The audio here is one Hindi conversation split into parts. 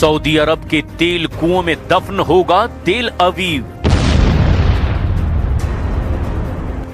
सऊदी अरब के तेल कुओं में दफन होगा तेल अवीव।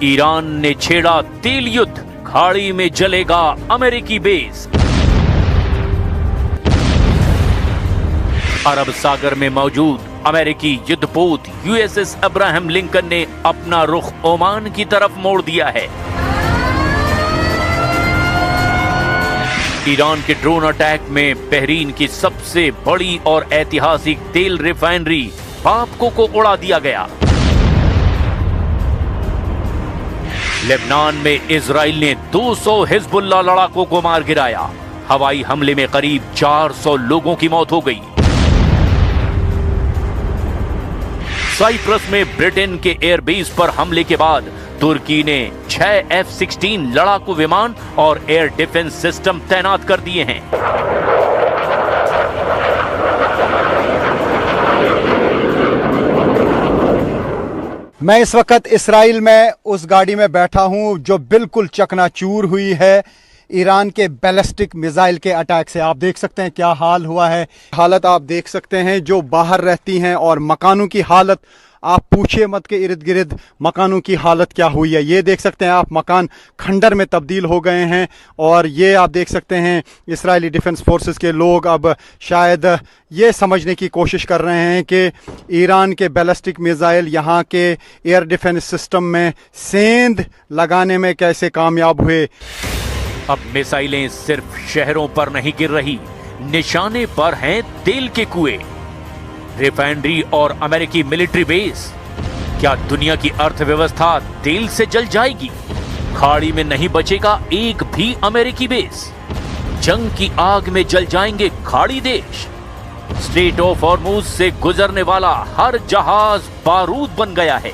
ईरान ने छेड़ा तेल युद्ध, खाड़ी में जलेगा अमेरिकी बेस। अरब सागर में मौजूद अमेरिकी युद्धपोत यूएसएस अब्राहम लिंकन ने अपना रुख ओमान की तरफ मोड़ दिया है। ईरान के ड्रोन अटैक में बहरीन की सबसे बड़ी और ऐतिहासिक तेल रिफाइनरी बापको को उड़ा दिया गया। लेबनान में इजराइल ने 200 हिजबुल्लाह लड़ाकों को मार गिराया। हवाई हमले में करीब 400 लोगों की मौत हो गई। साइप्रस में ब्रिटेन के एयरबेस पर हमले के बाद तुर्की ने 6 F-16 लड़ाकू विमान और एयर डिफेंस सिस्टम तैनात कर दिए हैं। मैं इस वक्त इसराइल में उस गाड़ी में बैठा हूं जो बिल्कुल चकनाचूर हुई है ईरान के बैलिस्टिक मिसाइल के अटैक से। आप देख सकते हैं क्या हाल हुआ है। हालत आप देख सकते हैं जो बाहर रहती हैं, और मकानों की हालत आप पूछिए मत के इर्द गिर्द मकानों की हालत क्या हुई है। ये देख सकते हैं आप, मकान खंडर में तब्दील हो गए हैं। और ये आप देख सकते हैं इस्राएली डिफेंस फोर्सेस के लोग अब शायद ये समझने की कोशिश कर रहे हैं कि ईरान के बैलिस्टिक मिसाइल यहाँ के एयर डिफेंस सिस्टम में सेंध लगाने में कैसे कामयाब हुए। अब मिसाइलें सिर्फ शहरों पर नहीं गिर रही, निशाने पर हैं तेल के कुएं, रिफाइनरी और अमेरिकी मिलिट्री बेस। क्या दुनिया की अर्थव्यवस्था तेल से जल जाएगी? खाड़ी में नहीं बचेगा एक भी अमेरिकी बेस। जंग की आग में जल जाएंगे खाड़ी देश। स्ट्रेट ऑफ हॉर्मुज से गुजरने वाला हर जहाज बारूद बन गया है।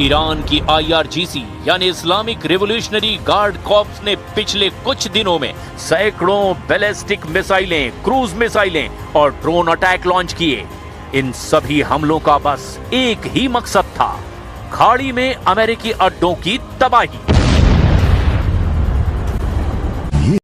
ईरान की IRGC यानी इस्लामिक रिवोल्यूशनरी गार्ड कॉर्प्स ने पिछले कुछ दिनों में सैकड़ों बैलिस्टिक मिसाइलें, क्रूज मिसाइलें और ड्रोन अटैक लॉन्च किए। इन सभी हमलों का बस एक ही मकसद था, खाड़ी में अमेरिकी अड्डों की तबाही।